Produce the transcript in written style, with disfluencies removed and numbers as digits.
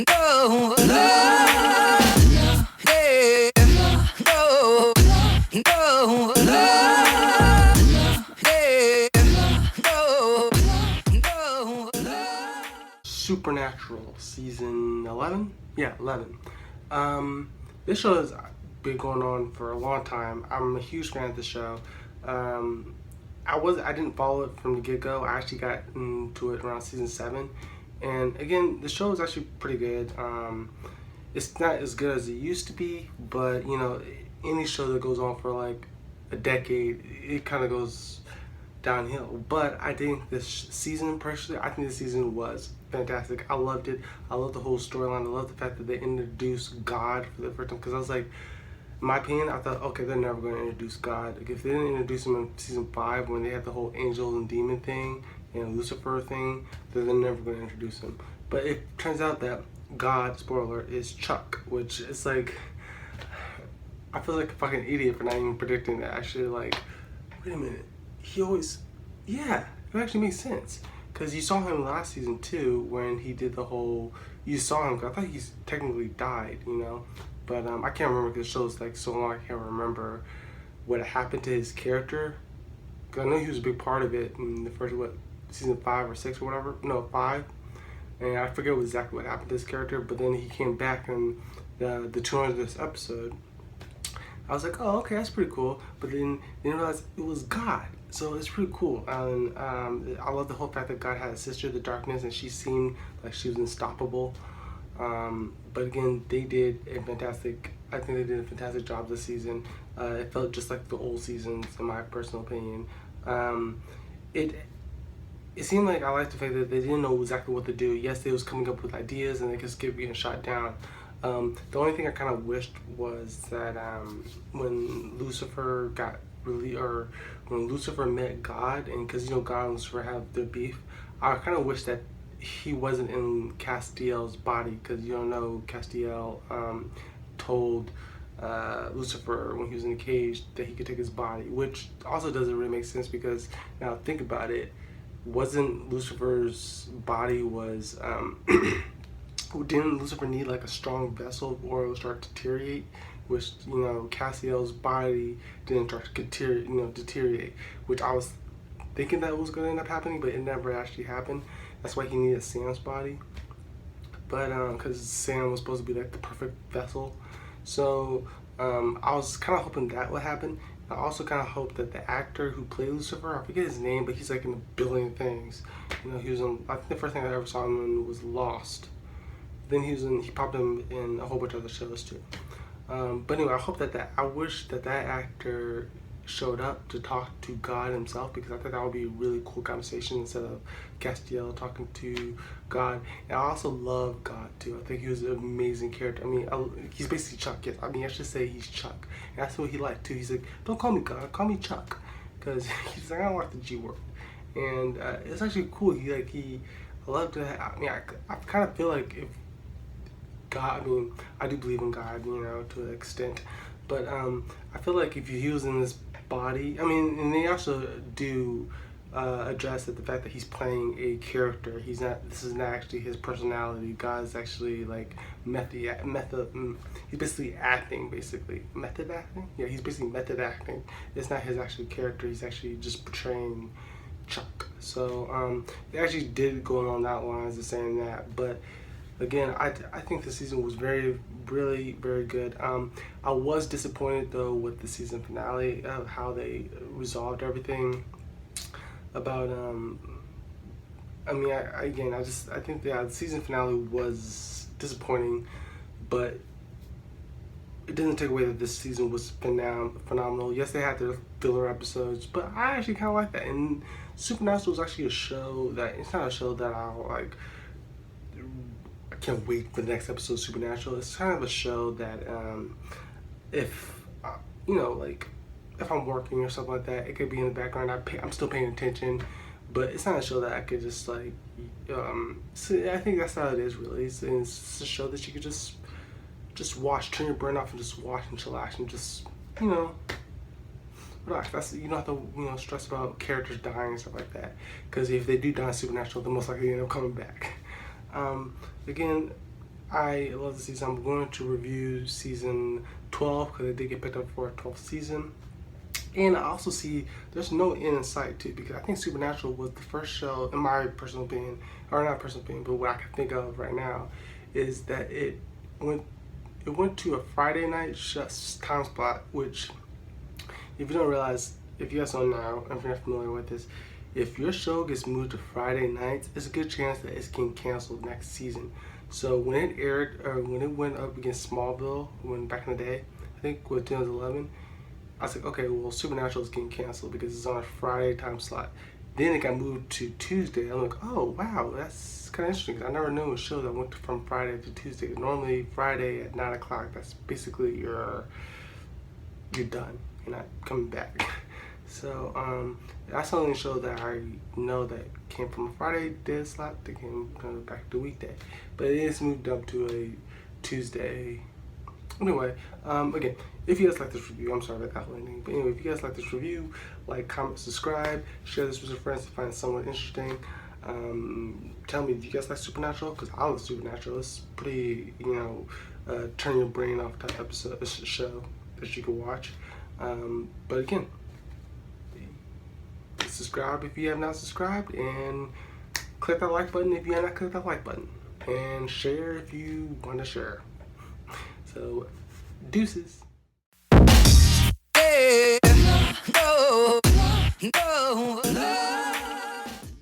No, no, yeah, no, no, yeah, no, no. Supernatural season 11? Yeah, 11. This show has been going on for a long time. I'm a huge fan of the show. Um, I didn't follow it from the get go. I actually got into it around season 7, and again, the show is actually pretty good. It's not as good as it used to be, but any show that goes on for like a decade, it kind of goes downhill. But I think this season, personally, I think this season was fantastic. I loved it. I love the whole storyline. I love the fact that they introduced God for the first time, because I was like, in my opinion, I thought, okay, they're never going to introduce God. Like, if they didn't introduce him in season 5 when they had the whole angel and demon thing and Lucifer thing, then they're never going to introduce him. But it turns out that God, spoiler, is Chuck, which is like, I feel like a fucking idiot for not even predicting that. Actually, like, wait a minute, he always, yeah, it actually makes sense. Because you saw him last season too, when he did the whole, you saw him, I thought he's technically died, But I can't remember because the show's like so long, I can't remember what happened to his character. Because I know he was a big part of it in the first, season 5 or 6 or whatever. No, 5. And I forget exactly what happened to his character, but then he came back in the 200th episode. I was like, oh, okay, that's pretty cool. But then you realize it was God. So it's pretty cool. And I love the whole fact that God had a sister, the darkness, and she seemed like she was unstoppable. But again, I think they did a fantastic job this season. It felt just like the old seasons, in my personal opinion. It seemed like I liked the fact that they didn't know exactly what to do. Yes, they was coming up with ideas and they just kept getting shot down. The only thing I kind of wished was that when Lucifer when Lucifer met God, and because God and Lucifer have their beef, I kind of wish that he wasn't in Castiel's body, because Castiel told Lucifer when he was in the cage that he could take his body, which also doesn't really make sense, because now think about it, wasn't Lucifer's body was didn't Lucifer need like a strong vessel or it would start to deteriorate, which Castiel's body didn't start to deteriorate, which I was thinking that was going to end up happening, but it never actually happened. That's why he needed Sam's body, but because Sam was supposed to be like the perfect vessel. So I was kind of hoping that would happen. I also kind of hope that the actor who played Lucifer, I forget his name, but he's like in a billion things. He was in, I think the first thing I ever saw him in was Lost. Then he popped him in a whole bunch of other shows too. But anyway, I wish that actor showed up to talk to God himself, because I think that would be a really cool conversation instead of Castiel talking to God. And I also love God too. I think he was an amazing character. I mean, he's basically Chuck. Yes, I should say he's Chuck. And that's what he liked too. He's like, don't call me God, call me Chuck, because he's like, I don't like the G word. And it's actually cool. I love to. I kind of feel like if God, I do believe in God, to an extent, but I feel like if he was in this body, and they also do address the fact that he's playing a character. This is not actually his personality. God's actually like he's basically acting, method acting. Yeah, he's basically method acting. It's not his actual character. He's actually just portraying Chuck. So they actually did go along that lines of saying that, but again, I think the season was really, very good. I was disappointed though with the season finale of how they resolved everything. About I think the season finale was disappointing, but it doesn't take away that this season was phenomenal. Yes, they had their filler episodes, but I actually kind of like that. And Supernatural is actually a show that, it's not a show that I'll like, I can't wait for the next episode of Supernatural. It's kind of a show that if if I'm working or something like that, it could be in the background. I'm still paying attention, but it's not a show that I could just like I think that's how it is really. It's a show that you could just watch, turn your brain off and just watch and chillax and just relax. That's, you don't have to stress about characters dying and stuff like that, because if they do die in Supernatural, they're most likely end up coming back. Again, I love the season. I'm going to review season 12 because it did get picked up for a 12th season. And I also see there's no end in sight too, because I think Supernatural was the first show, in my personal opinion, or not personal opinion, but what I can think of right now, is that it went to a Friday night time slot, which, if you don't realize, if you guys don't know, if you're not familiar with this, if your show gets moved to Friday nights, it's a good chance that it's getting canceled next season. So when it aired, or when it went up against Smallville, when back in the day, I think with 2011, I was like, okay, well, Supernatural is getting canceled because it's on a Friday time slot. Then it got moved to Tuesday. I'm like, oh, wow, that's kind of interesting, because I never knew a show that went from Friday to Tuesday. Normally, Friday at 9 o'clock, that's basically you're done. You're not coming back. So that's the only show that I know that came from a Friday day slot that came back to weekday. But it is moved up to a Tuesday. Anyway, again, if you guys like this review, I'm sorry about that whole ending, but anyway, if you guys like this review, like, comment, subscribe, share this with your friends to find someone interesting. Tell me, do you guys like Supernatural? Because I love Supernatural. It's pretty, turn your brain off type episode, show that you can watch. But again, subscribe if you have not subscribed, and click that like button if you have not clicked that like button, and share if you want to share. So, deuces. Yeah, no, no.